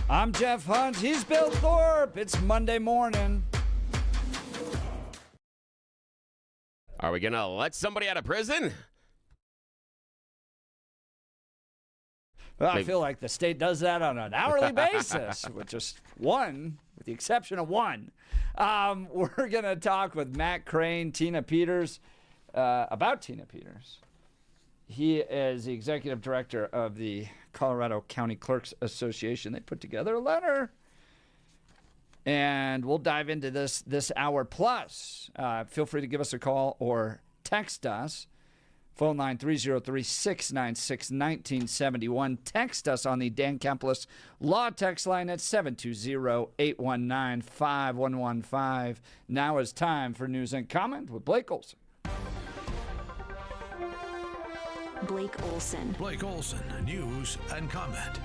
I'm Jeff Hunt. He's Bill Thorpe. It's Monday morning. Are we going to let somebody out of prison? Well, I feel like the state does that on an hourly basis, with just one, with the exception of one. We're going to talk with Matt Crane, Tina Peters, about Tina Peters. He is the executive director of the Colorado County Clerks Association. They put together a letter, and we'll dive into this hour plus. Feel free to give us a call or text us. Phone line 303-696-1971. Text us on the Dan Kemplis Law text line at 720-819-5115. Now is time for News and Comment with Blake Olson. Blake Olson. Blake Olson, News and Comment.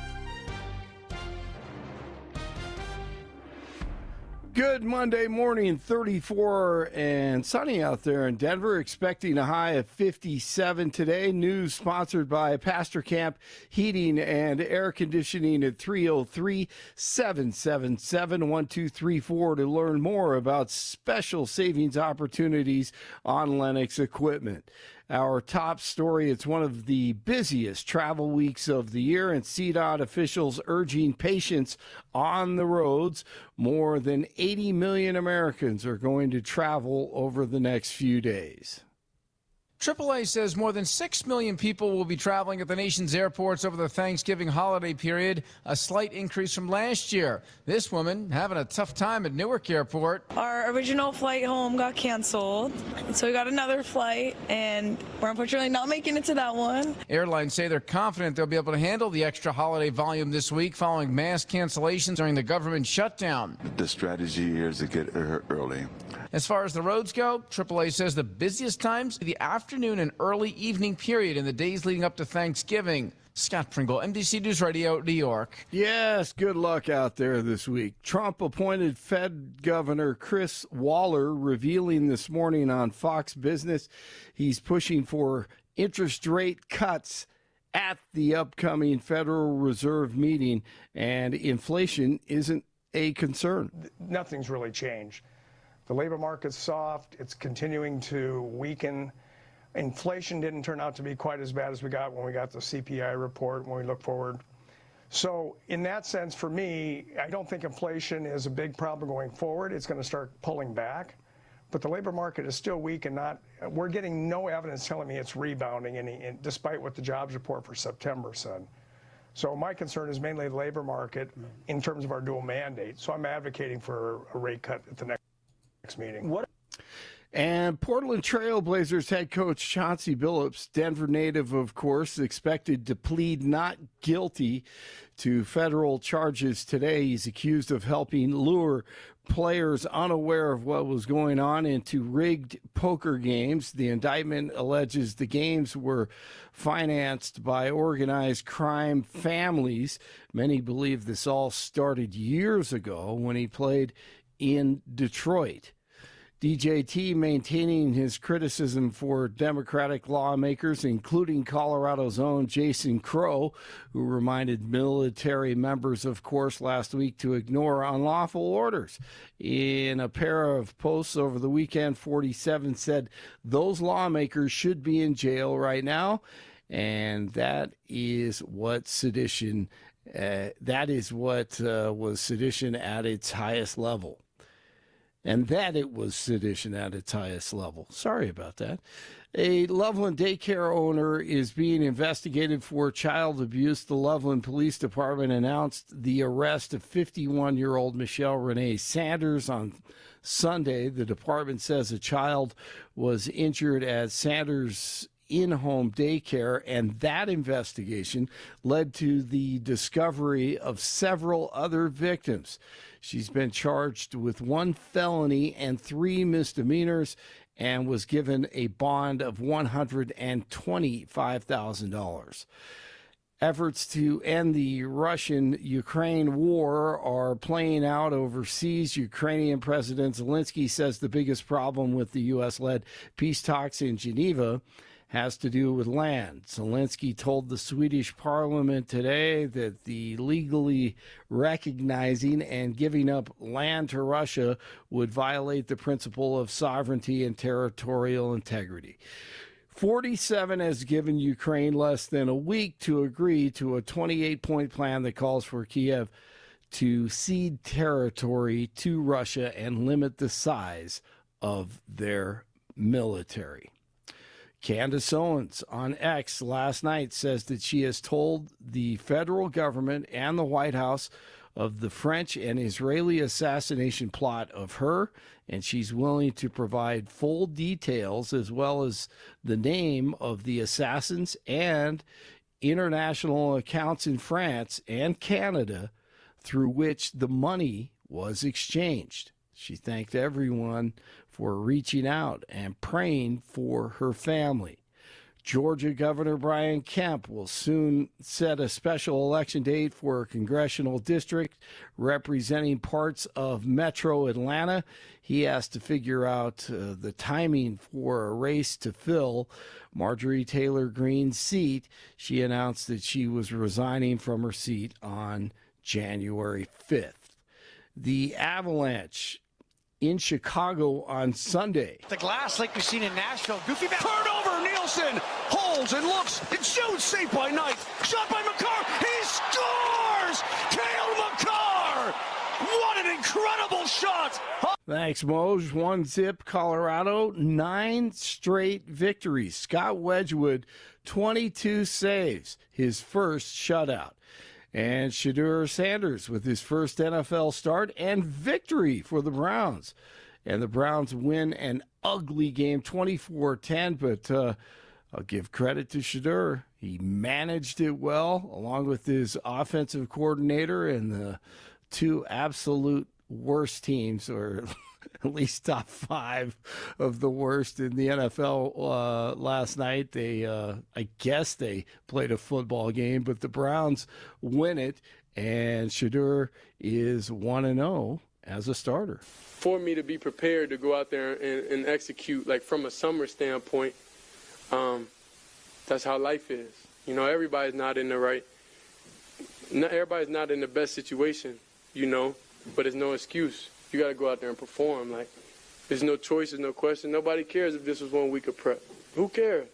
Good Monday morning, 34 and sunny out there in Denver, expecting a high of 57 today. News sponsored by Pastor Camp Heating and Air Conditioning at 303-777-1234 to learn more about special savings opportunities on Lennox equipment. Our top story, it's one of the busiest travel weeks of the year, and CDOT officials urging patience on the roads. More than 80 million Americans are going to travel over the next few days. AAA says more than 6 million people will be traveling at the nation's airports over the Thanksgiving holiday period, a slight increase from last year. This woman having a tough time at Newark Airport. Our original flight home got canceled, so we got another flight, and we're unfortunately not making it to that one. Airlines say they're confident they'll be able to handle the extra holiday volume this week following mass cancellations during the government shutdown. The strategy here is to get early. As far as the roads go, AAA says the busiest times are the afternoon and early evening period in the days leading up to Thanksgiving. Scott Pringle, MDC News Radio, New York. Yes, good luck out there this week. Trump appointed Fed Governor Chris Waller, revealing this morning on Fox Business he's pushing for interest rate cuts at the upcoming Federal Reserve meeting, and inflation isn't a concern. Nothing's really changed. The labor market's soft. It's continuing to weaken. Inflation didn't turn out to be quite as bad as we got when we got the CPI report, when we look forward. So in that sense, for me, I don't think inflation is a big problem going forward. It's going to start pulling back. But the labor market is still weak, and we're getting no evidence telling me it's rebounding, despite what the jobs report for September said. So my concern is mainly the labor market in terms of our dual mandate. So I'm advocating for a rate cut at the next meeting. And Portland Trailblazers head coach Chauncey Billups, Denver native, of course, expected to plead not guilty to federal charges today. He's accused of helping lure players unaware of what was going on into rigged poker games. The indictment alleges the games were financed by organized crime families. Many believe this all started years ago when he played in Detroit. DJT maintaining his criticism for Democratic lawmakers, including Colorado's own Jason Crow, who reminded military members, of course, last week to ignore unlawful orders. In a pair of posts over the weekend, 47 said those lawmakers should be in jail right now, and that is what sedition. Was sedition at its highest level. And that it was sedition at its highest level. Sorry about that. A Loveland daycare owner is being investigated for child abuse. The Loveland Police Department announced the arrest of 51-year-old Michelle Renee Sanders on Sunday. The department says a child was injured at Sanders' in-home daycare, and that investigation led to the discovery of several other victims. She's been charged with 1 felony and 3 misdemeanors and was given a bond of $125,000. Efforts to end the Russian-Ukraine war are playing out overseas. Ukrainian President Zelensky says the biggest problem with the U.S.-led peace talks in Geneva has to do with land. Zelensky told the Swedish parliament today that the legally recognizing and giving up land to Russia would violate the principle of sovereignty and territorial integrity. 47 has given Ukraine less than a week to agree to a 28-point plan that calls for Kiev to cede territory to Russia and limit the size of their military. Candace Owens on X last night says that she has told the federal government and the White House of the French and Israeli assassination plot of her, and she's willing to provide full details as well as the name of the assassins and international accounts in France and Canada through which the money was exchanged. She thanked everyone for reaching out and praying for her family. Georgia Governor Brian Kemp will soon set a special election date for a congressional district representing parts of metro Atlanta. He has to figure out the timing for a race to fill Marjorie Taylor Greene's seat. She announced that she was resigning from her seat on January 5th. The Avalanche in Chicago on Sunday. The glass like we've seen in Nashville. Goofy back. Turnover. Nielsen holds and looks and shoots. Saved by Knight. Shot by McCarr. He scores! Cale McCarr! What an incredible shot! Thanks, Moj. 1-0 Colorado. 9 straight victories. Scott Wedgwood, 22 saves. His first shutout. And Shedeur Sanders with his first NFL start and victory for the Browns. And the Browns win an ugly game, 24-10, but I'll give credit to Shedeur. He managed it well, along with his offensive coordinator and the two absolute worst teams, or at least top 5 of the worst in the NFL last night. They, I guess they played a football game, but the Browns win it, and Shedeur is 1-0 as a starter. For me to be prepared to go out there and execute, like from a summer standpoint, that's how life is. You know, everybody's not in the best situation, you know, but it's no excuse. You got to go out there and perform. Like, there's no choice, there's no question. Nobody cares if this was 1 week of prep. Who cares?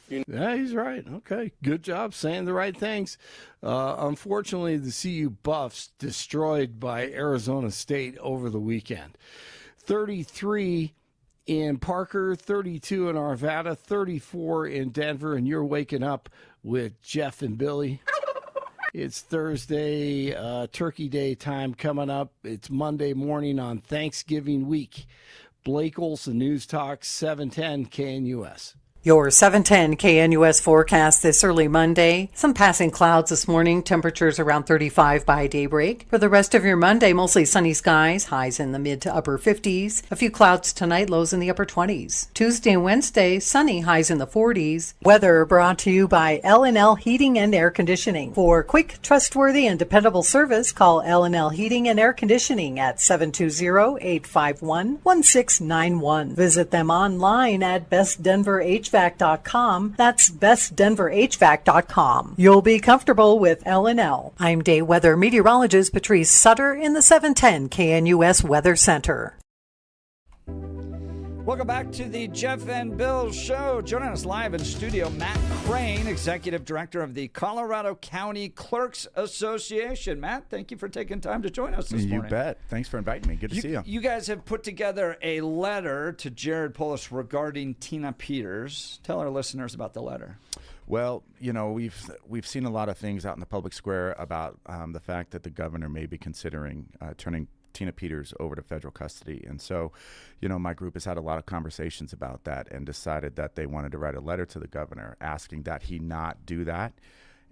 You know? Yeah, he's right. Okay, good job saying the right things. Unfortunately, the CU Buffs destroyed by Arizona State over the weekend. 33 in Parker, 32 in Arvada, 34 in Denver, and you're waking up with Jeff and Billy. It's Thursday, Turkey Day time coming up. It's Monday morning on Thanksgiving week. Blake Olson, News Talk 710 KNUS. Your 710 KNUS forecast this early Monday. Some passing clouds this morning, temperatures around 35 by daybreak. For the rest of your Monday, mostly sunny skies, highs in the mid to upper 50s. A few clouds tonight, lows in the upper 20s. Tuesday and Wednesday, sunny, highs in the 40s. Weather brought to you by L&L Heating and Air Conditioning. For quick, trustworthy, and dependable service, call L&L Heating and Air Conditioning at 720-851-1691. Visit them online at bestdenverhvac.com. That's bestdenverhvac.com. You'll be comfortable with L&L. I'm day weather meteorologist Patrice Sutter in the 710 KNUS Weather Center. Welcome back to the Jeff and Bill Show. Joining us live in studio, Matt Crane, Executive Director of the Colorado County Clerks Association. Matt, thank you for taking time to join us this morning. You bet. Thanks for inviting me. Good to see you. You guys have put together a letter to Jared Polis regarding Tina Peters. Tell our listeners about the letter. Well, you know, we've seen a lot of things out in the public square about the fact that the governor may be considering turning Tina Peters over to federal custody. And so, you know, my group has had a lot of conversations about that and decided that they wanted to write a letter to the governor asking that he not do that,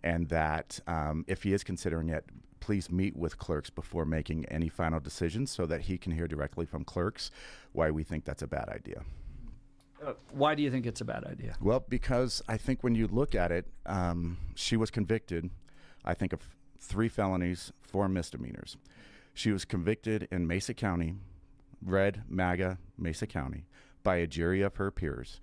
and that if he is considering it, please meet with clerks before making any final decisions so that he can hear directly from clerks why we think that's a bad idea. Why do you think it's a bad idea? Well, because I think when you look at it, she was convicted, I think, of 3 felonies, 4 misdemeanors. She was convicted in Mesa County, red MAGA Mesa County, by a jury of her peers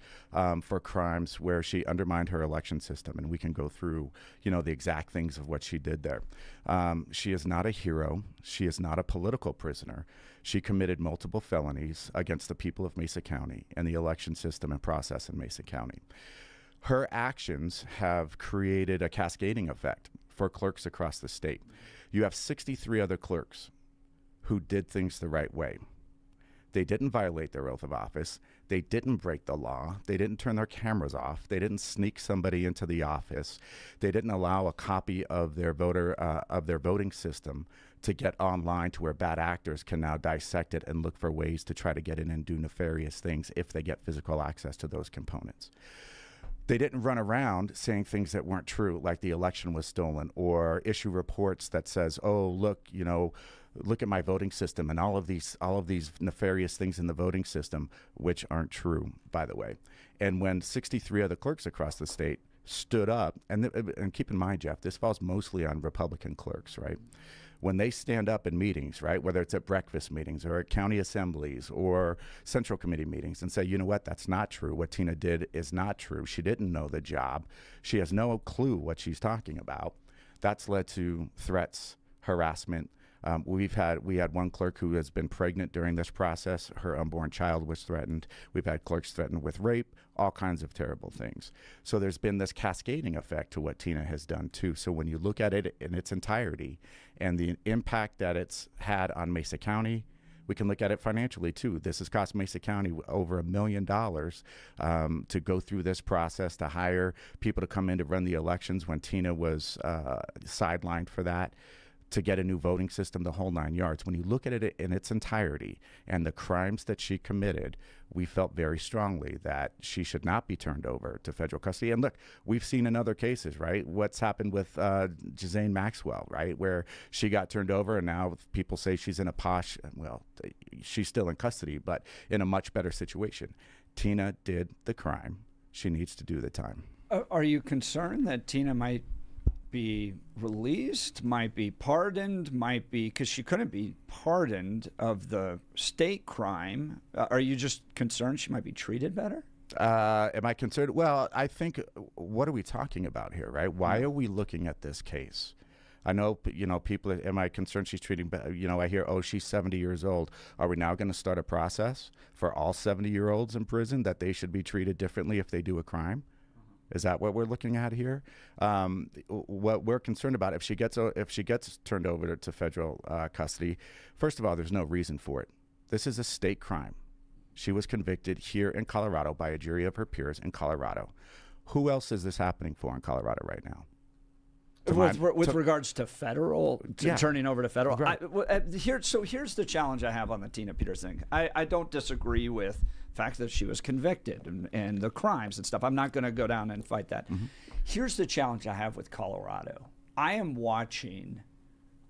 for crimes where she undermined her election system. And we can go through, the exact things of what she did there. She is not a hero. She is not a political prisoner. She committed multiple felonies against the people of Mesa County and the election system and process in Mesa County. Her actions have created a cascading effect for clerks across the state. You have 63 other clerks who did things the right way. They didn't violate their oath of office. They didn't break the law. They didn't turn their cameras off. They didn't sneak somebody into the office. They didn't allow a copy of their voting system to get online to where bad actors can now dissect it and look for ways to try to get in and do nefarious things if they get physical access to those components. They didn't run around saying things that weren't true, like the election was stolen, or issue reports that says, oh, look, look at my voting system and all of these nefarious things in the voting system, which aren't true, by the way. And when 63 other clerks across the state stood up, and keep in mind, Jeff, this falls mostly on Republican clerks, right? When they stand up in meetings, right, whether it's at breakfast meetings or at county assemblies or central committee meetings, and say, you know what, that's not true. What Tina did is not true. She didn't know the job. She has no clue what she's talking about. That's led to threats, harassment. We had one clerk who has been pregnant during this process. Her unborn child was threatened. We've had clerks threatened with rape, all kinds of terrible things. So there's been this cascading effect to what Tina has done too. So when you look at it in its entirety and the impact that it's had on Mesa County, we can look at it financially too. This has cost Mesa County over $1 million to go through this process, to hire people to come in to run the elections when Tina was sidelined for that, to get a new voting system, the whole 9 yards. When you look at it in its entirety and the crimes that she committed, we felt very strongly that she should not be turned over to federal custody. And look, we've seen in other cases, right, what's happened with Ghislaine Maxwell, right, where she got turned over and now people say she's in a posh, well, she's still in custody, but in a much better situation. Tina did the crime. She needs to do the time. Are you concerned that Tina might be released, might be pardoned, might be, because she couldn't be pardoned of the state crime? Are you just concerned she might be treated better? Am I concerned? Well, I think, what are we talking about here, right? Why are we looking at this case? I know, people, am I concerned she's treating, I hear, oh, she's 70 years old. Are we now going to start a process for all 70-year-olds in prison that they should be treated differently if they do a crime? Is that what we're looking at here? What we're concerned about, if she gets turned over to federal custody, first of all, there's no reason for it. This is a state crime. She was convicted here in Colorado by a jury of her peers in Colorado. Who else is this happening for in Colorado right now? With regards to federal, turning over to federal. Right. Here's the challenge I have on the Tina Peters thing. I don't disagree with the fact that she was convicted and the crimes and stuff. I'm not going to go down and fight that. Mm-hmm. Here's the challenge I have with Colorado. I am watching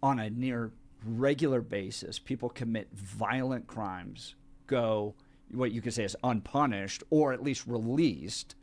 on a near regular basis people commit violent crimes, go what you could say is unpunished or at least released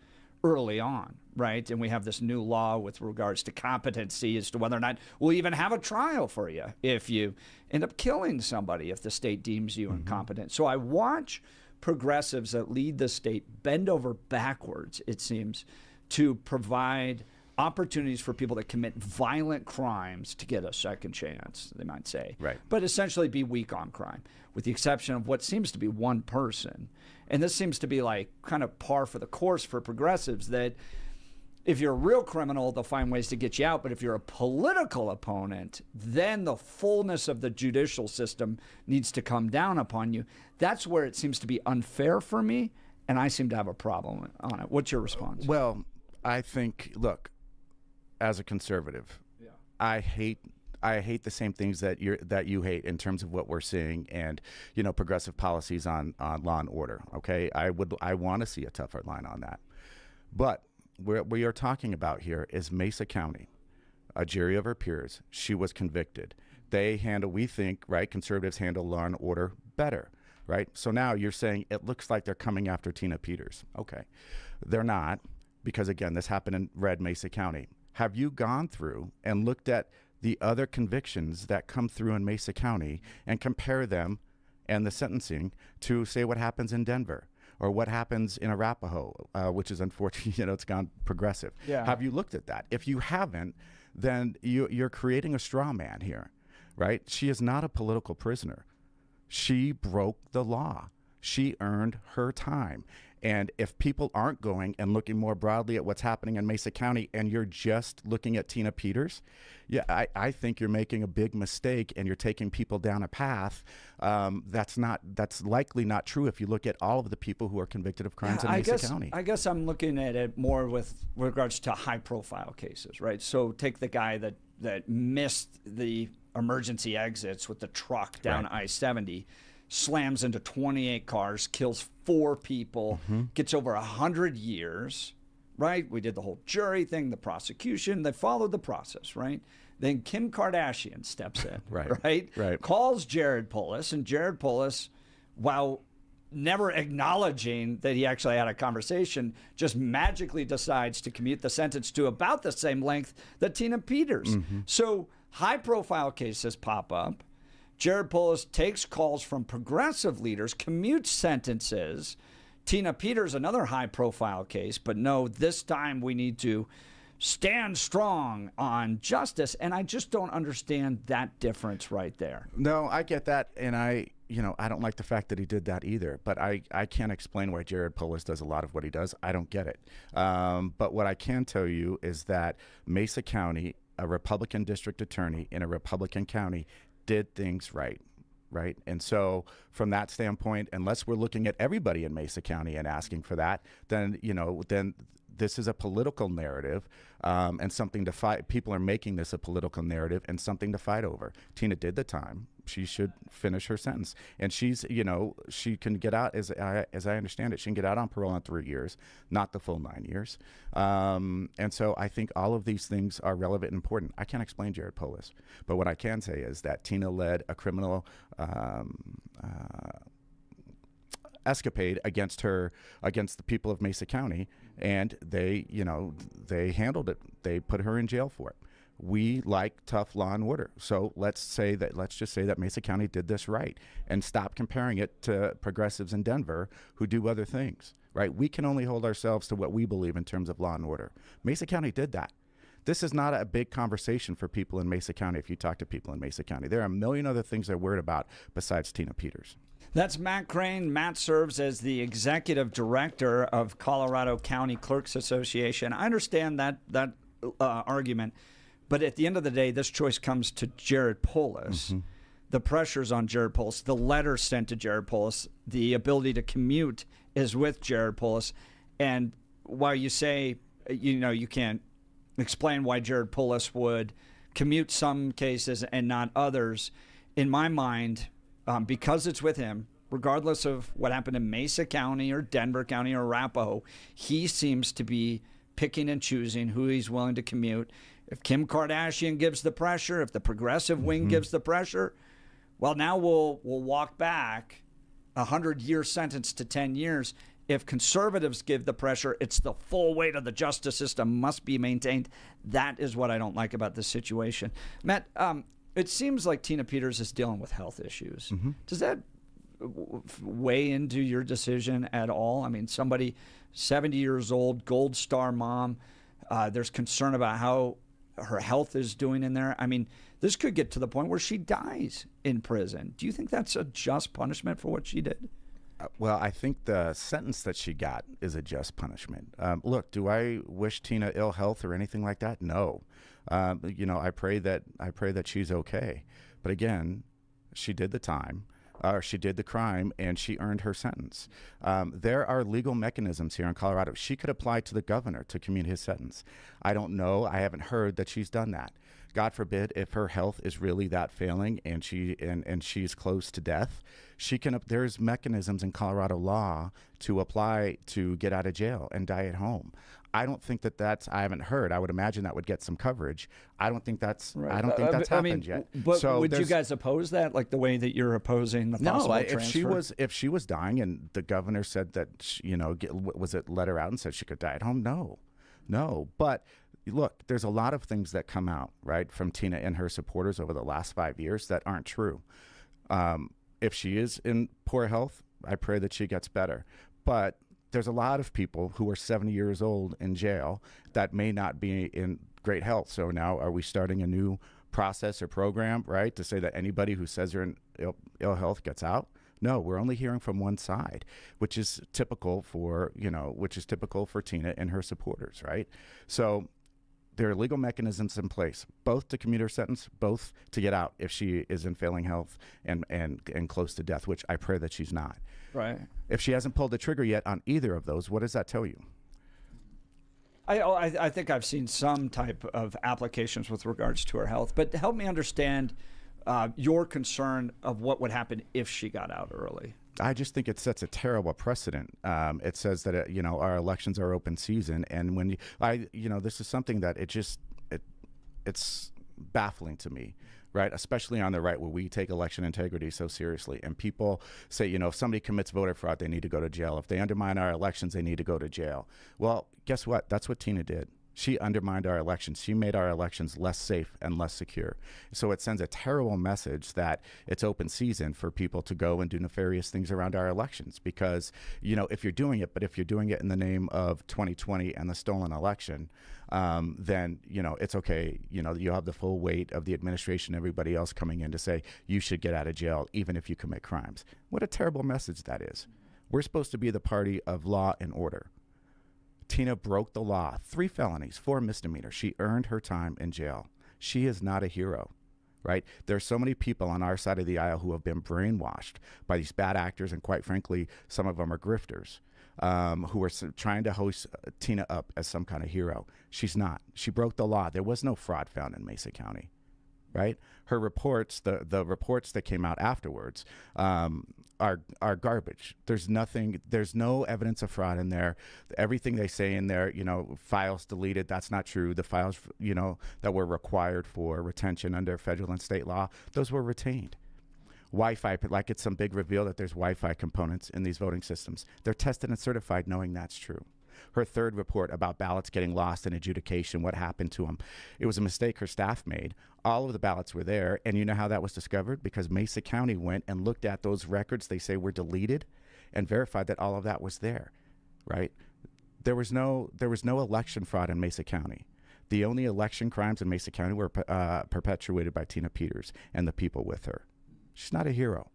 early on, right? And we have this new law with regards to competency as to whether or not we'll even have a trial for you if you end up killing somebody, if the state deems you incompetent. So I watch progressives that lead the state bend over backwards, it seems, to provide opportunities for people that commit violent crimes to get a second chance, they might say. Right. But essentially be weak on crime, with the exception of what seems to be one person. And this seems to be like kind of par for the course for progressives, that if you're a real criminal, they'll find ways to get you out. But if you're a political opponent, then the fullness of the judicial system needs to come down upon you. That's where it seems to be unfair for me, and I seem to have a problem on it. What's your response? Well, I think, look, as a conservative, I hate the same things that you hate in terms of what we're seeing and, progressive policies on law and order. Okay, I want to see a tougher line on that. But what we are talking about here is Mesa County, a jury of her peers. She was convicted. We think, right, conservatives handle law and order better, right? So now you're saying it looks like they're coming after Tina Peters. Okay, they're not, because again, this happened in Red Mesa County. Have you gone through and looked at the other convictions that come through in Mesa County and compare them and the sentencing to, say, what happens in Denver or what happens in Arapahoe, which is unfortunate. It's gone progressive. Yeah. Have you looked at that? If you haven't, then you're creating a straw man here, right? She is not a political prisoner. She broke the law. She earned her time. And if people aren't going and looking more broadly at what's happening in Mesa County, and you're just looking at Tina Peters, I think you're making a big mistake, and you're taking people down a path that's likely not true if you look at all of the people who are convicted of crimes in Mesa County. I guess I'm looking at it more with regards to high-profile cases, right? So take the guy that missed the emergency exits with the truck down I-70. Slams into 28 cars, kills 4 people, gets over 100 years, right? We did the whole jury thing, the prosecution. They followed the process, right? Then Kim Kardashian steps in, right? Calls Jared Polis, and Jared Polis, while never acknowledging that he actually had a conversation, just magically decides to commute the sentence to about the same length that Tina Peters. So high-profile cases pop up. Jared Polis takes calls from progressive leaders, commutes sentences. Tina Peters, another high-profile case, but no, this time we need to stand strong on justice, and I just don't understand that difference right there. No, I get that, and I don't like the fact that he did that either, but I can't explain why Jared Polis does a lot of what he does. I don't get it. But what I can tell you is that Mesa County, a Republican district attorney in a Republican county, did things right. And so from that standpoint, unless we're looking at everybody in Mesa County and asking for that, then this is a political narrative and something to fight. People are making this a political narrative and something to fight over. Tina did the time. She should finish her sentence. And she's, she can get out, as I understand it, she can get out on parole in 3 years, not the full 9 years. And so I think all of these things are relevant and important. I can't explain Jared Polis, but what I can say is that Tina led a criminal escapade against the people of Mesa County, and they handled it. They put her in jail for it. We like tough law and order. So let's just say that Mesa County did this right, and stop comparing it to progressives in Denver who do other things, right? We can only hold ourselves to what we believe in terms of law and order. Mesa County did that. This is not a big conversation for people in Mesa County. If you talk to people in Mesa County, there are a million other things they're worried about besides Tina Peters. That's Matt Crane. Matt serves as the executive director of Colorado County Clerks Association. I understand that argument, but at the end of the day, this choice comes to Jared Polis. The pressure's on Jared Polis. The letter sent to Jared Polis, the ability to commute is with Jared Polis. And while you say, you can't explain why Jared Polis would commute some cases and not others, in my mind, because it's with him, regardless of what happened in Mesa County or Denver County or Arapahoe, he seems to be picking and choosing who he's willing to commute. If Kim Kardashian gives the pressure, if the progressive wing gives the pressure, well, now we'll walk back a 100-year sentence to 10 years. If conservatives give the pressure, it's the full weight of the justice system must be maintained. That is what I don't like about this situation. Matt, it seems like Tina Peters is dealing with health issues. Does that weigh into your decision at all? I mean, somebody 70 years old, Gold Star mom, there's concern about how her health is doing in there. I mean, this could get to the point where she dies in prison. Do you think that's a just punishment for what she did? Well, I think the sentence that she got is a just punishment. Look, do I wish Tina ill health or anything like that? No. I pray that she's okay. But again, she did the time, or she did the crime, and she earned her sentence. There are legal mechanisms here in Colorado. She could apply to the governor to commute his sentence. I don't know. I haven't heard that she's done that. God forbid, if her health is really that failing and she's close to death, she can. There's mechanisms in Colorado law to apply to get out of jail and die at home. I don't think that's. I haven't heard. I would imagine that would get some coverage. I don't think that's. Right. I don't think that's happened yet. But so would you guys oppose that, like the way that you're opposing the possible transfer? If she was dying and the governor said that let her out and said she could die at home? No. But look, there's a lot of things that come out right from Tina and her supporters over the last 5 years that aren't true. If she is in poor health, I pray that she gets better. But there's a lot of people who are 70 years old in jail that may not be in great health. So now are we starting a new process or program, right, to say that anybody who says they're in ill health gets out? No, we're only hearing from one side, which is typical for, Tina and her supporters, right? So there are legal mechanisms in place, both to commute her sentence, both to get out if she is in failing health and close to death, which I pray that she's not. Right. If she hasn't pulled the trigger yet on either of those, what does that tell you? I think I've seen some type of applications with regards to her health, but help me understand your concern of what would happen if she got out early. I just think it sets a terrible precedent. It says that our elections are open season, and when this is something that it's baffling to me, right? Especially on the right, where we take election integrity so seriously, and people say, if somebody commits voter fraud, they need to go to jail. If they undermine our elections, they need to go to jail. Well, guess what? That's what Tina did. She undermined our elections. She made our elections less safe and less secure. So it sends a terrible message that it's open season for people to go and do nefarious things around our elections. Because, if you're doing it, but if you're doing it in the name of 2020 and the stolen election, then, it's okay. You have the full weight of the administration, everybody else coming in to say you should get out of jail, even if you commit crimes. What a terrible message that is. We're supposed to be the party of law and order. Tina broke the law, 3 felonies, 4 misdemeanors. She earned her time in jail. She is not a hero, right? There's so many people on our side of the aisle who have been brainwashed by these bad actors, and quite frankly, some of them are grifters, who are trying to hoist Tina up as some kind of hero. She's not. She broke the law. There was no fraud found in Mesa County, right? Her reports, the reports that came out afterwards, are garbage. There's no evidence of fraud in there. Everything they say in there, files deleted, that's not true. The files, that were required for retention under federal and state law, those were retained. Wi-Fi, like it's some big reveal that there's Wi-Fi components in these voting systems. They're tested and certified knowing that's true. Her third report about ballots getting lost in adjudication, what happened to them. It was a mistake her staff made. All of the ballots were there, and you know how that was discovered? Because Mesa County went and looked at those records they say were deleted and verified that all of that was there, right? There was no election fraud in Mesa County. The only election crimes in Mesa County were perpetuated by Tina Peters and the people with her. She's not a hero.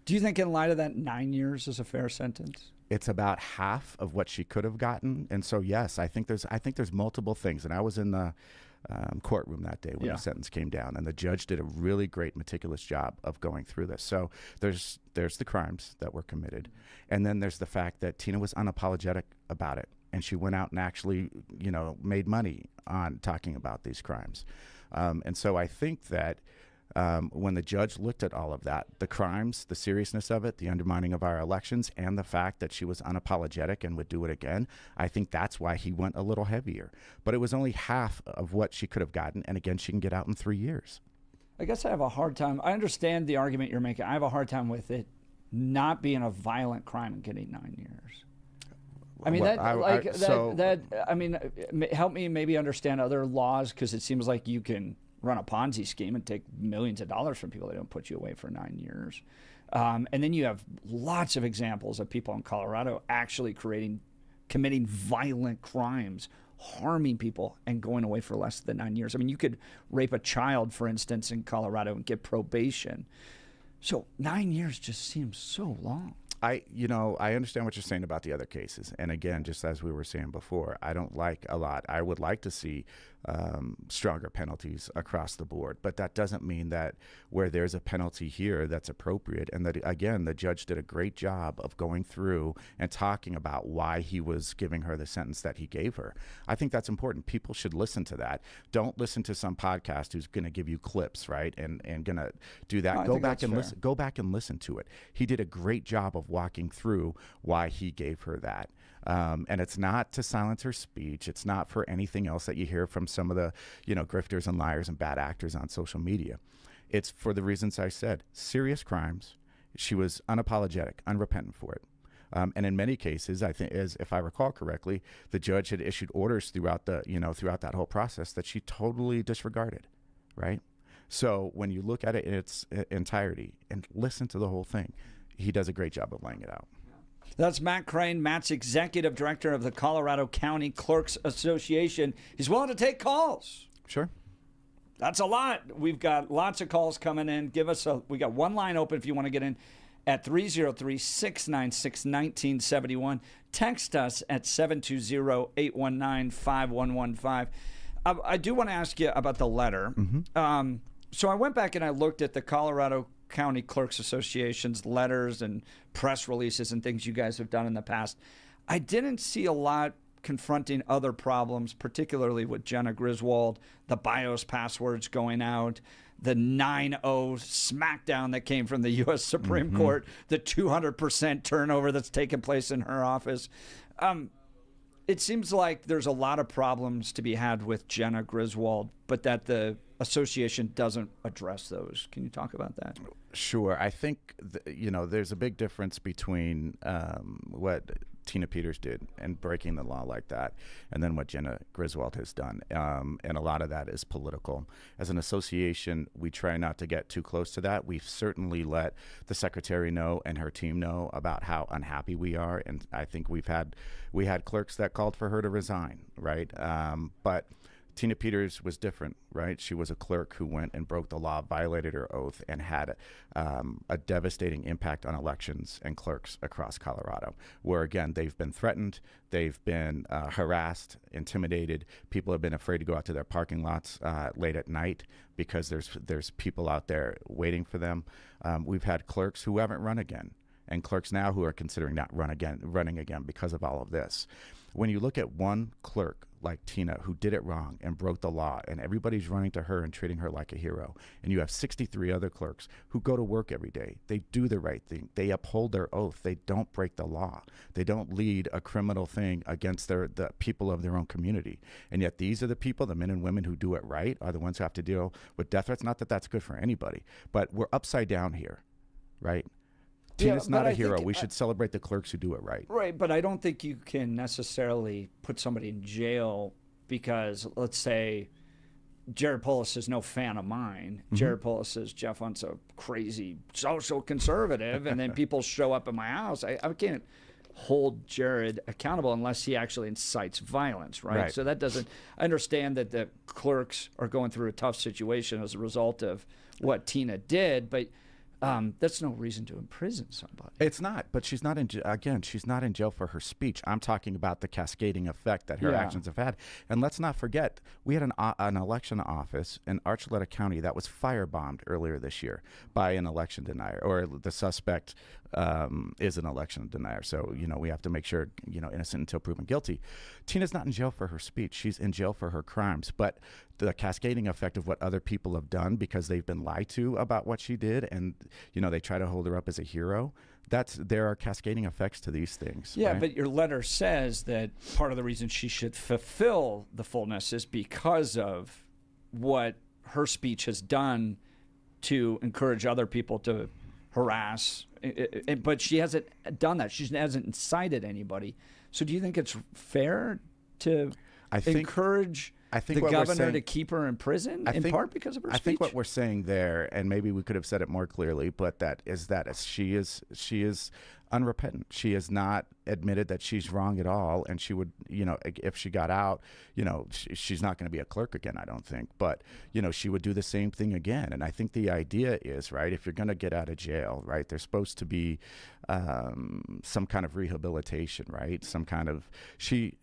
Do you think in light of that 9 years is a fair sentence? It's about half of what she could have gotten, and so yes, I think there's multiple things. And I was in the courtroom that day when the sentence came down, and the judge did a really great, meticulous job of going through this. So there's the crimes that were committed, and then there's the fact that Tina was unapologetic about it, and she went out and actually made money on talking about these crimes, and so I think that. When the judge looked at all of that, the crimes, the seriousness of it, the undermining of our elections, and the fact that she was unapologetic and would do it again, I think that's why he went a little heavier. But it was only half of what she could have gotten, and again, she can get out in 3 years. I guess I have a hard time. I understand the argument you're making. I have a hard time with it not being a violent crime and getting 9 years. I mean, help me maybe understand other laws, because it seems like you can run a Ponzi scheme and take millions of dollars from people that don't put you away for 9 years. And then you have lots of examples of people in Colorado actually committing violent crimes, harming people, and going away for less than 9 years. I mean, you could rape a child, for instance, in Colorado and get probation. So 9 years just seems so long. I understand what you're saying about the other cases. And again, just as we were saying before, I don't like a lot. I would like to see stronger penalties across the board. But that doesn't mean that where there's a penalty here that's appropriate. And that, again, the judge did a great job of going through and talking about why he was giving her the sentence that he gave her. I think that's important. People should listen to that. Don't listen to some podcast who's going to give you clips, right? And going to do that. No, go back and listen to it. He did a great job of walking through why he gave her that. And it's not to silence her speech. It's not for anything else that you hear from some of the, grifters and liars and bad actors on social media. It's for the reasons I said. Serious crimes. She was unapologetic, unrepentant for it. And in many cases, I think, if I recall correctly, the judge had issued orders throughout that whole process that she totally disregarded, right? So when you look at it in its entirety and listen to the whole thing, he does a great job of laying it out. That's Matt Crane. Matt's executive director of the Colorado County Clerks Association. He's willing to take calls. Sure. That's a lot. We've got lots of calls coming in. We got one line open if you want to get in at 303-696-1971. Text us at 720-819-5115. I do want to ask you about the letter. Mm-hmm. So I went back and I looked at the Colorado County Clerks Association's letters and press releases and things you guys have done in the past. I didn't see a lot confronting other problems, particularly with Jenna Griswold, the BIOS passwords going out, the 9-0 smackdown that came from the U.S. Supreme Court, the 200% turnover that's taken place in her office. It seems like there's a lot of problems to be had with Jenna Griswold, but that the association doesn't address those. Can you talk about that? Sure. I think, there's a big difference between what Tina Peters did and breaking the law like that, and then what Jenna Griswold has done. And a lot of that is political. As an association, we try not to get too close to that. We've certainly let the secretary know and her team know about how unhappy we are. And I think we had clerks that called for her to resign, right? But Tina Peters was different, right? She was a clerk who went and broke the law, violated her oath, and had a devastating impact on elections and clerks across Colorado, where, again, they've been threatened, they've been harassed, intimidated. People have been afraid to go out to their parking lots late at night because there's people out there waiting for them. We've had clerks who haven't run again, and clerks now who are considering not running again because of all of this. When you look at one clerk like Tina who did it wrong and broke the law, and everybody's running to her and treating her like a hero, and you have 63 other clerks who go to work every day, they do the right thing, they uphold their oath, they don't break the law, they don't lead a criminal thing against the people of their own community, and yet these are the people, the men and women who do it right, are the ones who have to deal with death threats. Not that that's good for anybody, but we're upside down here, right? Tina's not a hero. We should celebrate the clerks who do it right. Right, but I don't think you can necessarily put somebody in jail because, let's say, Jared Polis is no fan of mine. Jared Polis says Jeff Hunt's a crazy social conservative, and then people show up at my house. I can't hold Jared accountable unless he actually incites violence, right? So that doesn't – I understand that the clerks are going through a tough situation as a result of what Tina did, but – that's no reason to imprison somebody. It's not, but she's not in jail for her speech. I'm talking about the cascading effect that her actions have had. And let's not forget, we had an election office in Archuleta County that was firebombed earlier this year by an election denier, or the suspect is an election denier. So, we have to make sure, innocent until proven guilty. Tina's not in jail for her speech. She's in jail for her crimes. But the cascading effect of what other people have done because they've been lied to about what she did, and they try to hold her up as a hero. There are cascading effects to these things. Yeah, right? But your letter says that part of the reason she should fulfill the fullness is because of what her speech has done to encourage other people to harass. But she hasn't done that. She hasn't incited anybody. So do you think it's fair to encourage the governor to keep her in prison in part because of her speech? I think what we're saying there, and maybe we could have said it more clearly, but that she is unrepentant. She has not admitted that she's wrong at all, and she would, if she got out, she's not going to be a clerk again, I don't think, but, she would do the same thing again. And I think the idea is, right, if you're going to get out of jail, right, there's supposed to be some kind of rehabilitation, right, some kind of, she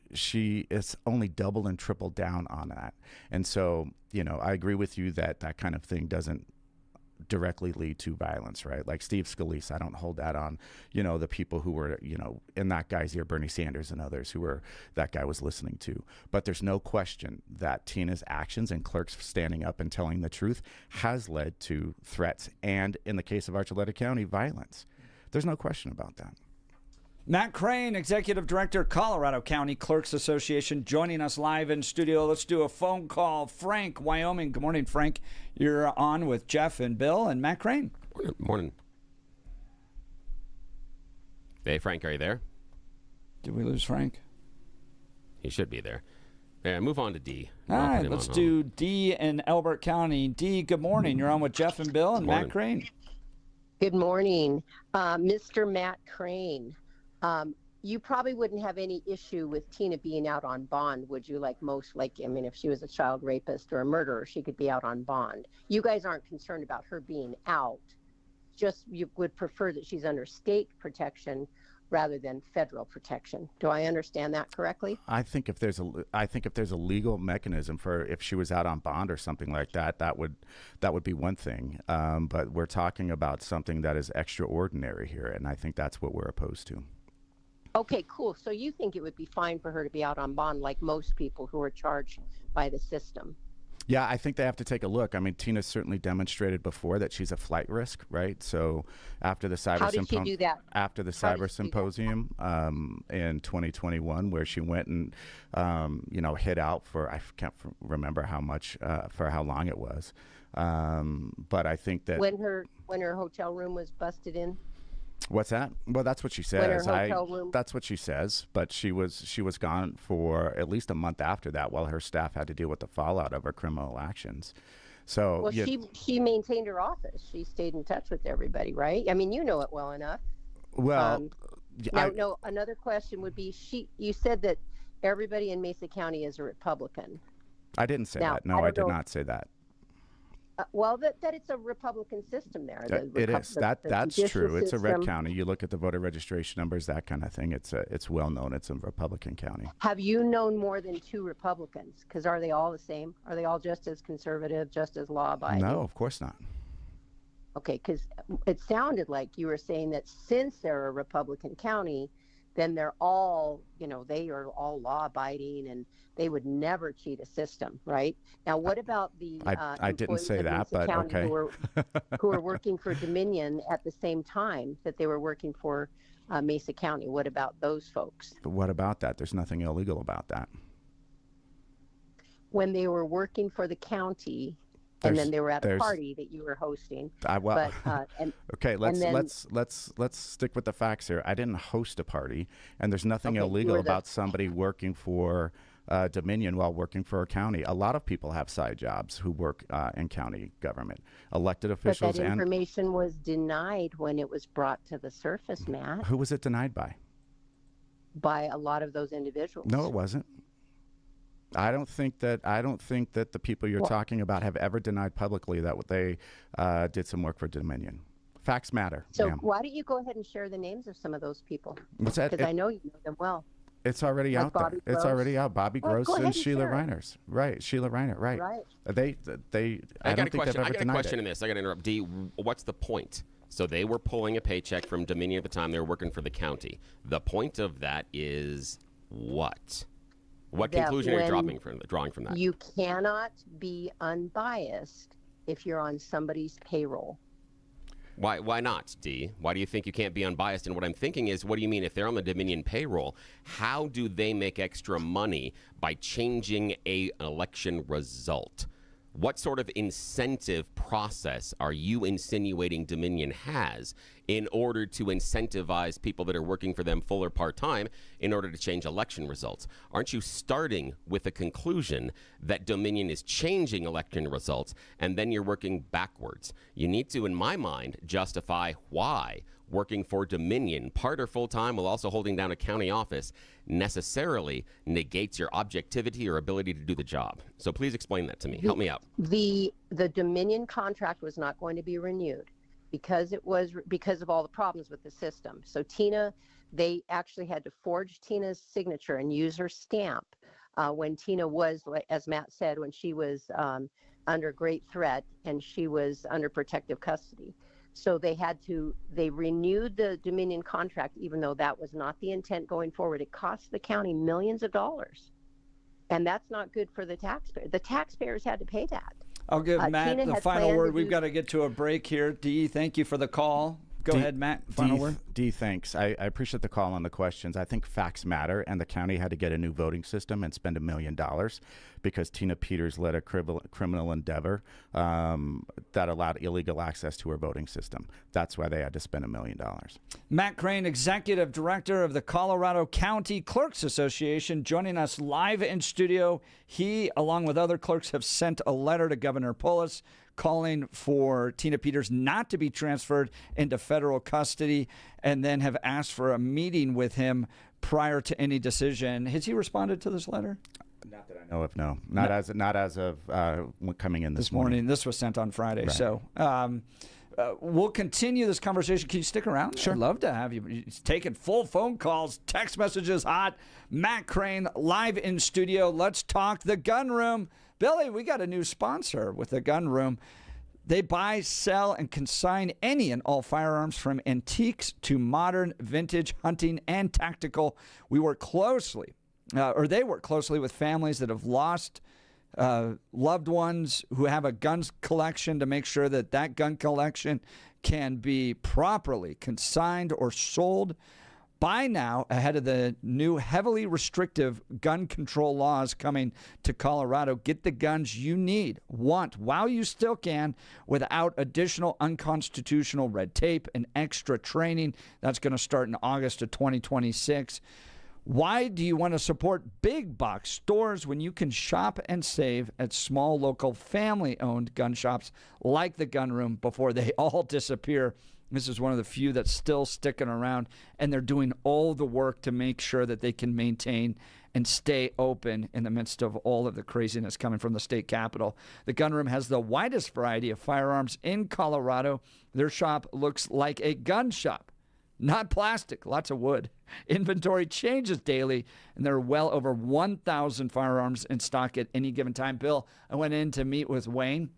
is only double and triple down on that. And so, I agree with you that kind of thing doesn't directly lead to violence, right? Like Steve Scalise, I don't hold that on, the people who were, in that guy's ear, Bernie Sanders and others who were that guy was listening to. But there's no question that Tina's actions and clerks standing up and telling the truth has led to threats and, in the case of Archuleta County, violence. There's no question about that. Matt Crane, Executive Director, Colorado County Clerks Association, joining us live in studio. Let's do a phone call. Frank, Wyoming. Good morning, Frank. You're on with Jeff and Bill and Matt Crane. Morning. Hey, Frank, are you there? Did we lose Frank? He should be there. Yeah, move on to D. All right, let's do D in Elbert County. D, good morning. You're on with Jeff and Bill and Matt Crane. Good morning. Mr. Matt Crane, You probably wouldn't have any issue with Tina being out on bond, would you? Like most, I mean, if she was a child rapist or a murderer, she could be out on bond. You guys aren't concerned about her being out. Just you would prefer that she's under state protection rather than federal protection. Do I understand that correctly? I think if there's a legal mechanism for if she was out on bond or something like that, that would be one thing. But we're talking about something that is extraordinary here, and I think that's what we're opposed to. Okay, cool. So you think it would be fine for her to be out on bond like most people who are charged by the system? Yeah, I think they have to take a look. I mean, Tina certainly demonstrated before that she's a flight risk, right? So after the cyber symposium in 2021, where she went and hid out for, I can't remember how much for how long it was, but I think that when her hotel room was busted in. What's that? Well, that's what she says. That's what she says. But she was gone for at least a month after that, while her staff had to deal with the fallout of her criminal actions. So, well, she maintained her office. She stayed in touch with everybody, right? I mean, you know it well enough. Well, no. Another question would be: you said that everybody in Mesa County is a Republican. I didn't say that. No, I did not say that. Well, that it's a Republican system there. It is. That's true. It's a red county. You look at the voter registration numbers, that kind of thing. It's well known. It's a Republican county. Have you known more than 2 Republicans? Because are they all the same? Are they all just as conservative, just as law-abiding? No, of course not. Okay, because it sounded like you were saying that since they're a Republican county, then they're all, they are all law-abiding and they would never cheat a system, right? Now, what about the I didn't say that, but okay. who are working for Dominion at the same time that they were working for Mesa County? What about those folks? But what about that? There's nothing illegal about that. When they were working for the county, and then they were at a party that you were hosting. Okay, let's stick with the facts here. I didn't host a party, and there's nothing illegal about somebody working for Dominion while working for a county. A lot of people have side jobs who work in county government, elected officials. But that information was denied when it was brought to the surface, Matt. Who was it denied by? By a lot of those individuals. No, it wasn't. I don't think that the people you're talking about have ever denied publicly that they did some work for Dominion. Facts matter. So why don't you go ahead and share the names of some of those people? What's that? Because I know you know them well. It's already out there. It's already out. Bobby Gross and Sheila Reiners. Right. Sheila Reiner. Right. They. I don't think they've ever denied it. I got a question in this. I got to interrupt. D, what's the point? So they were pulling a paycheck from Dominion at the time. They were working for the county. The point of that is what? What conclusion are you drawing from that? You cannot be unbiased if you're on somebody's payroll. Why not, D? Why do you think you can't be unbiased? And what I'm thinking is, what do you mean if they're on the Dominion payroll, how do they make extra money by changing an election result? What sort of incentive process are you insinuating Dominion has in order to incentivize people that are working for them full or part-time in order to change election results? Aren't you starting with the conclusion that Dominion is changing election results and then you're working backwards? You need to, in my mind, justify why working for Dominion, part or full-time, while also holding down a county office, necessarily negates your objectivity or ability to do the job. So please explain that to me. Help me out. The Dominion contract was not going to be renewed because of all the problems with the system. So Tina, they actually had to forge Tina's signature and use her stamp when Tina was, as Matt said, when she was under great threat and she was under protective custody. So they renewed the Dominion contract, even though that was not the intent going forward. It cost the county millions of dollars. And that's not good for the taxpayer. The taxpayers had to pay that. I'll give Matt the final word. We've got to get to a break here. Dee, thank you for the call. Go ahead, Matt. Final word. Dee, thanks. I appreciate the call on the questions. I think facts matter, and the county had to get a new voting system and spend $1 million because Tina Peters led a criminal endeavor that allowed illegal access to her voting system. That's why they had to spend $1 million. Matt Crane, Executive Director of the Colorado County Clerks Association, joining us live in studio. He, along with other clerks, have sent a letter to Governor Polis calling for Tina Peters not to be transferred into federal custody, and then have asked for a meeting with him prior to any decision. Has he responded to this letter? Not that I know of, no. Not as of coming in this morning. This was sent on Friday. Right. So we'll continue this conversation. Can you stick around? Sure. I'd love to have you. He's taking full phone calls, text messages hot. Matt Crane live in studio. Let's talk the gun room. Billy, we got a new sponsor with the gun room. They buy, sell, and consign any and all firearms from antiques to modern, vintage, hunting, and tactical. We work closely, they work closely with families that have lost loved ones who have a gun collection to make sure that that gun collection can be properly consigned or sold. Buy now ahead of the new heavily restrictive gun control laws coming to Colorado. Get the guns you need, want, while you still can, without additional unconstitutional red tape and extra training. That's going to start in August of 2026. Why do you want to support big box stores when you can shop and save at small, local, family-owned gun shops like the Gun Room before they all disappear? This is one of the few that's still sticking around, and they're doing all the work to make sure that they can maintain and stay open in the midst of all of the craziness coming from the state capitol. The Gun Room has the widest variety of firearms in Colorado. Their shop looks like a gun shop, not plastic, lots of wood. Inventory changes daily, and there are well over 1,000 firearms in stock at any given time. Bill, I went in to meet with Wayne,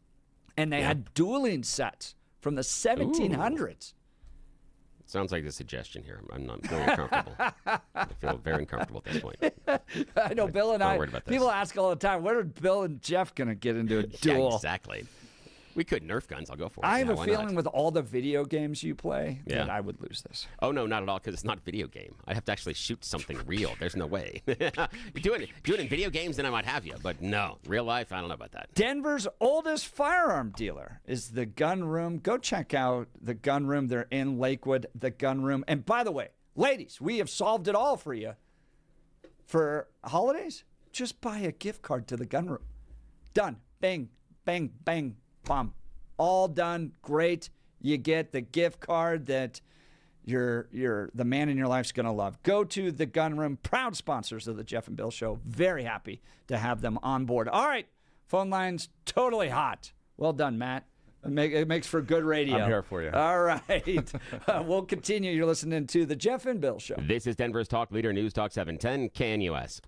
and they had dueling sets from the 1700s. Sounds like a suggestion here. I'm not feeling uncomfortable. I feel very uncomfortable at this point. I know Bill and I, worried about this. people ask all the time, when are Bill and Jeff going to get into a duel? Yeah, exactly. We could Nerf guns. I'll go for it. I have Yeah, a why feeling not? with all the video games you play that Yeah. I would lose this. Oh, no, not at all, because it's not a video game. I have to actually shoot something real. There's no way. do it in video games, then I might have you. But no, real life, I don't know about that. Denver's oldest firearm dealer is the Gun Room. Go check out the Gun Room. They're in Lakewood, the Gun Room. And by the way, ladies, we have solved it all for you. For holidays, just buy a gift card to the Gun Room. Done. Bang, bang, bang, bomb. All done. Great. You get the gift card that the man in your life's going to love. Go to the Gun Room, proud sponsors of the Jeff and Bill Show. Very happy to have them on board. All right, phone lines totally hot. Well done, Matt. It makes for good radio. I'm here for you. All right. We'll continue. You're listening to the Jeff and Bill Show. This is Denver's Talk Leader, News Talk 710, KNUS.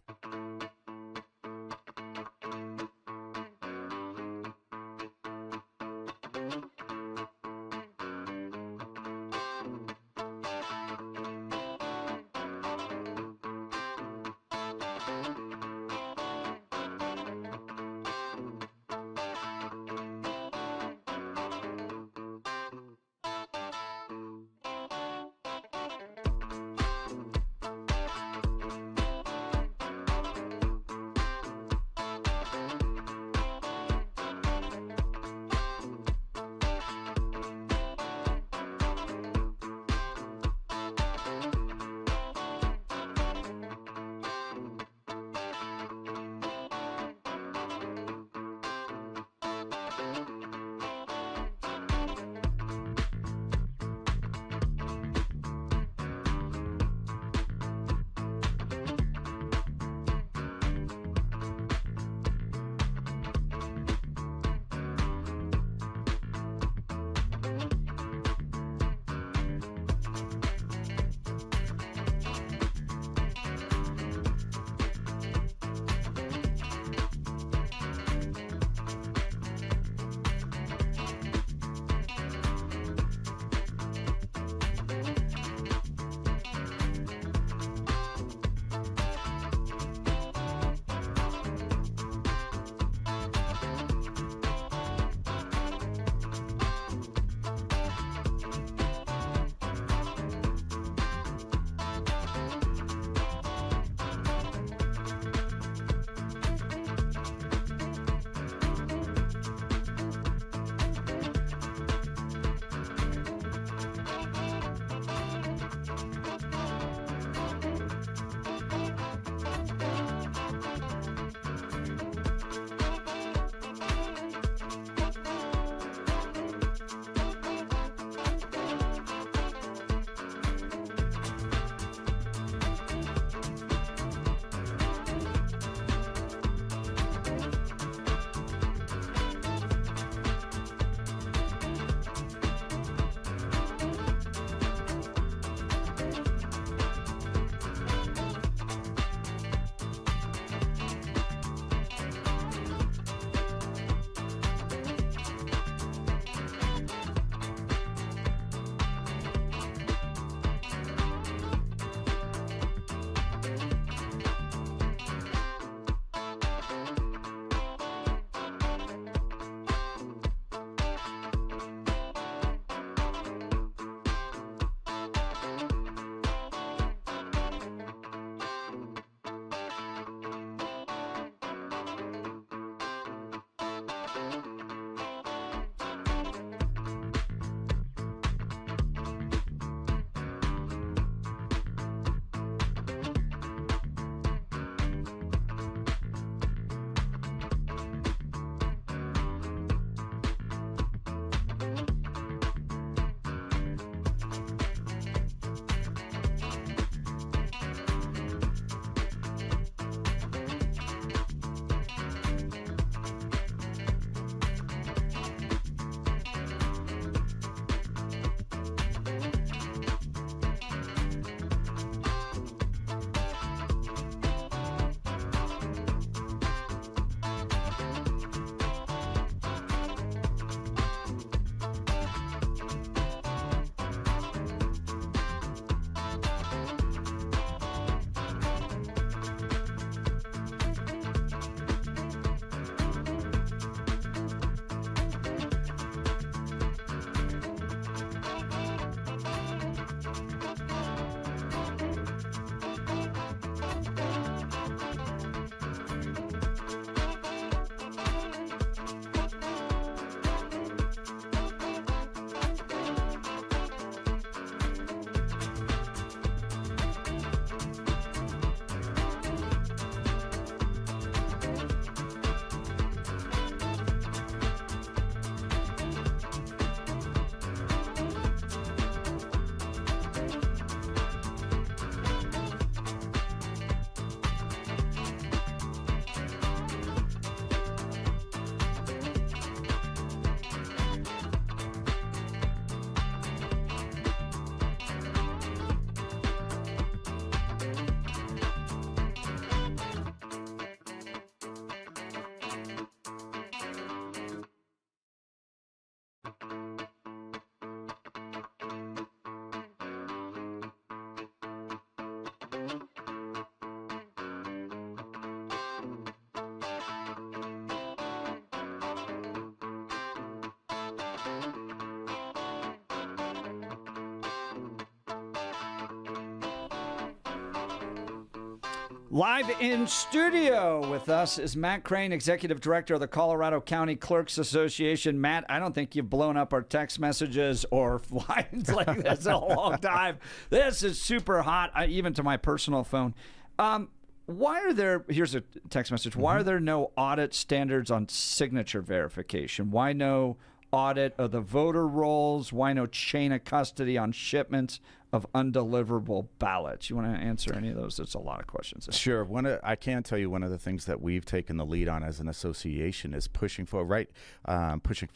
Live in studio with us is Matt Crane, Executive Director of the Colorado County Clerks Association. Matt, I don't think you've blown up our text messages or lines like this in a long time. This is super hot, even to my personal phone. Why are there, here's a text message, why are there no audit standards on signature verification? Why no audit of the voter rolls? Why no chain of custody on shipments of undeliverable ballots? You want to answer any of those? There's a lot of questions. Sure. I can tell you one of the things that we've taken the lead on as an association is pushing for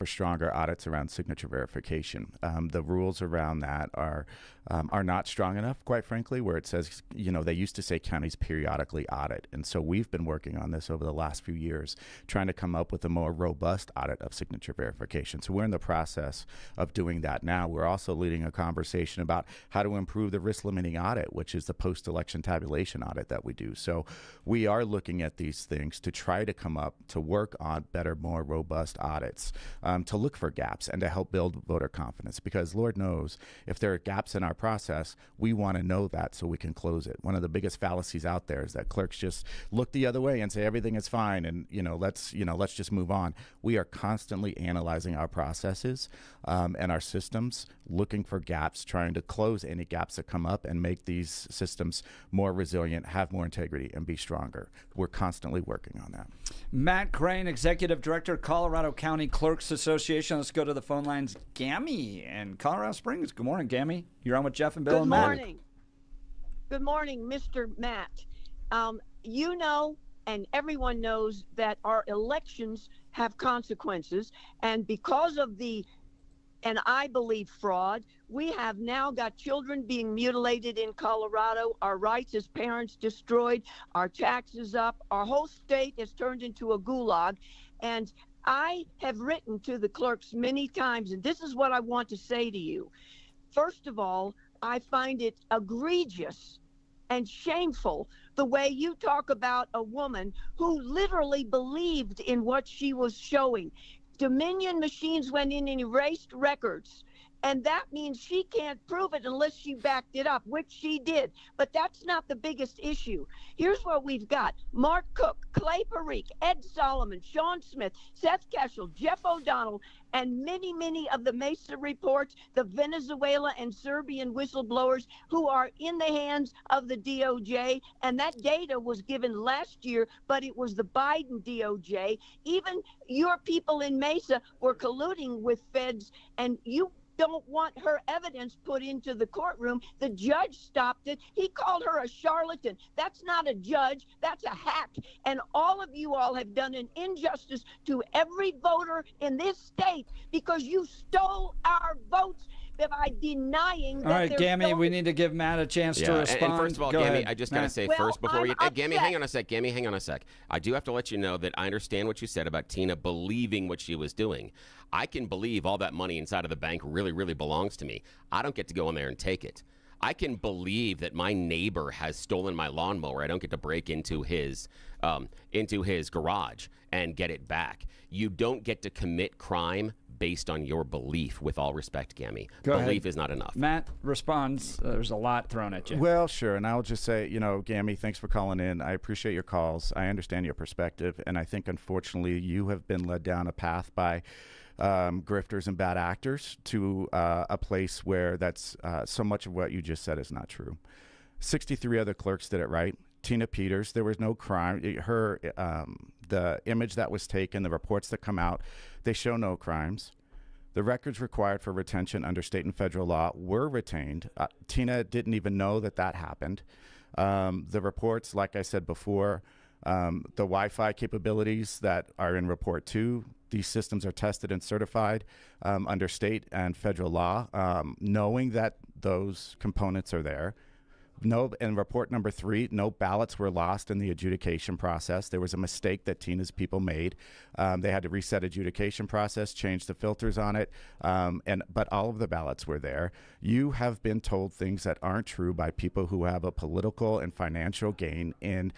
stronger audits around signature verification. The rules around that are not strong enough, quite frankly, where it says, they used to say counties periodically audit. And so we've been working on this over the last few years, trying to come up with a more robust audit of signature verification. So we're in the process of doing that now. We're also leading a conversation about how to improve the risk limiting audit, which is the post-election tabulation audit that we do. So we are looking at these things to try to come up to work on better, more robust audits, to look for gaps and to help build voter confidence, because Lord knows if there are gaps in our process, we want to know that so we can close it. One of the biggest fallacies out there is that clerks just look the other way and say everything is fine and let's just move on. We are constantly analyzing our processes and our systems, looking for gaps, trying to close any gaps that come up and make these systems more resilient, have more integrity, and be stronger. We're constantly working on that. Matt Crane, Executive Director, Colorado County Clerks Association. Let's go to the phone lines. Gammy in Colorado Springs. Good morning, Gammy. You're on with Jeff and Bill and Matt. Good morning. Good morning, Mr. Matt. You know, and everyone knows that our elections have consequences, and because of and I believe fraud, we have now got children being mutilated in Colorado, our rights as parents destroyed, our taxes up, our whole state has turned into a gulag. And I have written to the clerks many times, and this is what I want to say to you. First of all, I find it egregious and shameful the way you talk about a woman who literally believed in what she was showing. Dominion machines went in and erased records, and that means she can't prove it unless she backed it up, which she did. But that's not the biggest issue. Here's what we've got. Mark Cook, Clay Parikh, Ed Solomon, Sean Smith, Seth Keshel, Jeff O'Donnell, and many, many of the Mesa reports, the Venezuela and Serbian whistleblowers who are in the hands of the DOJ. And that data was given last year, but it was the Biden DOJ. Even your people in Mesa were colluding with feds, and you don't want her evidence put into the courtroom. The judge stopped it. He called her a charlatan. That's not a judge. That's a hack. And all of you all have done an injustice to every voter in this state because you stole our votes by denying that. All right, Gammy, we need to give Matt a chance to respond. And first of all, Go Gammy, ahead, I just got to say first before we Gammy, hang on a sec. Gammy, hang on a sec. I do have to let you know that I understand what you said about Tina believing what she was doing. I can believe all that money inside of the bank really, really belongs to me. I don't get to go in there and take it. I can believe that my neighbor has stolen my lawnmower. I don't get to break into his garage and get it back. You don't get to commit crime based on your belief, with all respect, Gammy. Belief is not enough. Matt responds. There's a lot thrown at you. Well, sure. And I'll just say, Gammy, thanks for calling in. I appreciate your calls. I understand your perspective. And I think, unfortunately, you have been led down a path by grifters and bad actors to a place where that's so much of what you just said is not true. 63 other clerks did it right. Tina Peters, there was no crime. The image that was taken, the reports that come out, they show no crimes. The records required for retention under state and federal law were retained. Tina didn't even know that happened. The reports, like I said before, the Wi-Fi capabilities that are in Report 2, these systems are tested and certified under state and federal law. Knowing that those components are there, No, and report number 3, no ballots were lost in the adjudication process. There was a mistake that Tina's people made. They had to reset adjudication process, change the filters on it, but all of the ballots were there. You have been told things that aren't true by people who have a political and financial gain in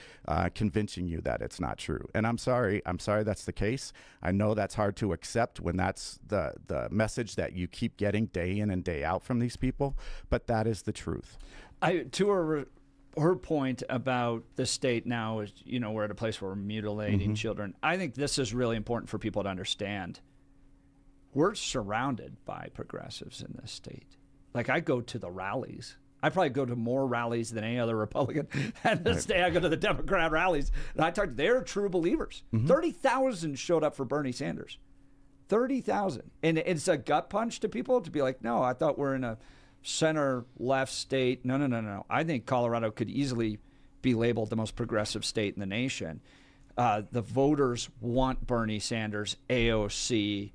convincing you that it's not true. And I'm sorry that's the case. I know that's hard to accept when that's the message that you keep getting day in and day out from these people, but that is the truth. To her point about the state now is, we're at a place where we're mutilating children. I think this is really important for people to understand. We're surrounded by progressives in this state. Like, I go to the rallies. I probably go to more rallies than any other Republican. And this day I go to the Democrat rallies. And they're true believers. 30,000 showed up for Bernie Sanders. 30,000. And it's a gut punch to people to be like, no, I thought we're in a center-left state. No. I think Colorado could easily be labeled the most progressive state in the nation. The voters want Bernie Sanders, AOC.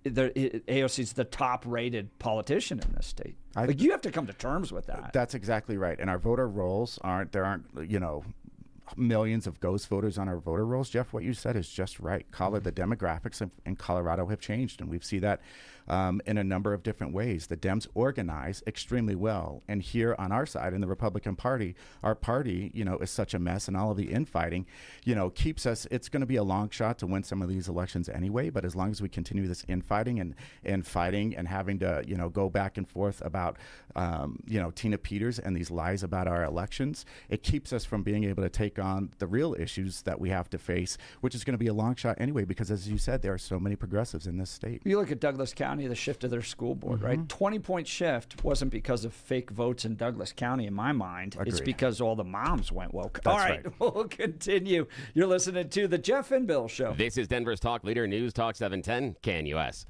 AOC is the top-rated politician in this state. You have to come to terms with that. That's exactly right. And our voter rolls aren't millions of ghost voters on our voter rolls. Jeff, what you said is just right. The demographics in Colorado have changed, and we see that in a number of different ways. The Dems organize extremely well, and here on our side in the Republican Party, our party, is such a mess, and all of the infighting, keeps us. It's going to be a long shot to win some of these elections anyway, but as long as we continue this infighting and fighting and having to, go back and forth about, Tina Peters and these lies about our elections, it keeps us from being able to take on the real issues that we have to face, which is going to be a long shot anyway, because as you said, there are so many progressives in this state. You look at Douglas County, the shift of their school board, right? 20-point shift wasn't because of fake votes in Douglas County, in my mind. Agreed. It's because all the moms went woke. That's all right, we'll continue. You're listening to the Jeff and Bill Show. This is Denver's Talk Leader, News Talk 710, KNUS.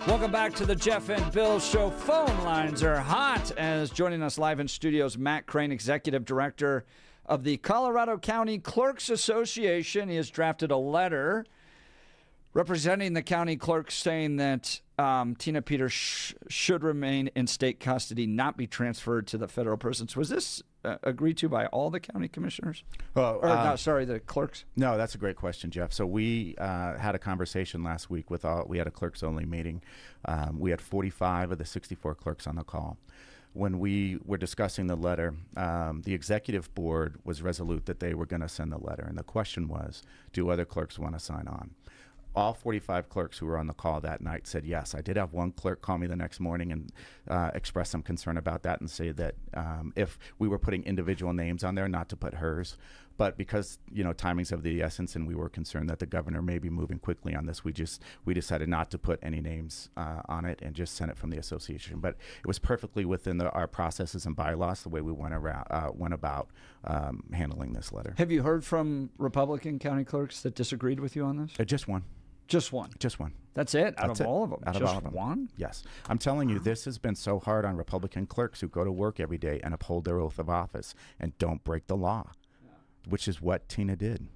Welcome back to the Jeff and Bill Show. Phone lines are hot as joining us live in studios, Matt Crane, Executive Director of the Colorado County Clerks Association. He has drafted a letter representing the county clerks saying that Tina Peters should remain in state custody, not be transferred to the federal prisons. Was this agreed to by all the county commissioners? The clerks? No, that's a great question, Jeff. So we had a conversation last week we had a clerks-only meeting. We had 45 of the 64 clerks on the call. When we were discussing the letter, the executive board was resolute that they were going to send the letter. And the question was, do other clerks want to sign on? All 45 clerks who were on the call that night said yes. I did have one clerk call me the next morning and express some concern about that and say that if we were putting individual names on there, not to put hers. But because, timing's of the essence and we were concerned that the governor may be moving quickly on this, we decided not to put any names on it and just send it from the association. But it was perfectly within our processes and bylaws the way we went about handling this letter. Have you heard from Republican county clerks that disagreed with you on this? Just one. Just one? Just one. That's it? Out of all of them? Out of all of them. One? Yes. I'm telling you, this has been so hard on Republican clerks who go to work every day and uphold their oath of office and don't break the law, which is what Tina did.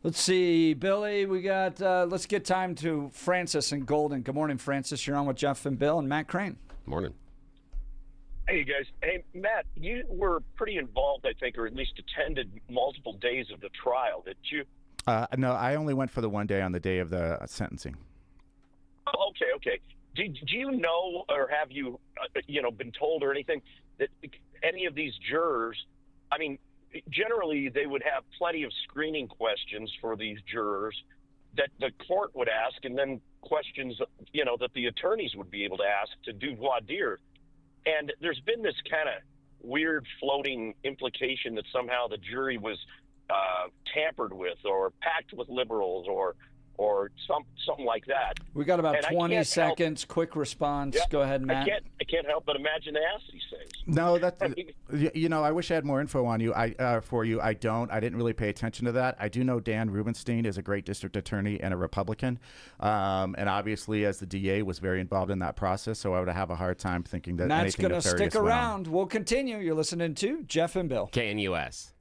Let's see, Billy, we got, let's get time to Francis and Golden. Good morning, Francis. You're on with Jeff and Bill and Matt Crane. Morning. Hey, guys. Hey, Matt, you were pretty involved, I think, or at least attended multiple days of the trial. Did you? No, I only went for the one day on the day of the sentencing. Oh, okay. Do you know, or have you, been told or anything that any of these jurors, generally they would have plenty of screening questions for these jurors that the court would ask, and then questions, that the attorneys would be able to ask to do voir dire. And there's been this kind of weird floating implication that somehow the jury was tampered with or packed with liberals or something like that. We got about 20 seconds. Quick response. Yeah, Go ahead, Matt. I can't help but imagine they ask these things. No, I wish I had more info on you. For you. I don't. I didn't really pay attention to that. I do know Dan Rubenstein is a great district attorney and a Republican, and obviously as the DA was very involved in that process. So I would have a hard time thinking that Matt's anything going to stick around. We'll continue. You're listening to Jeff and Bill. KNUS.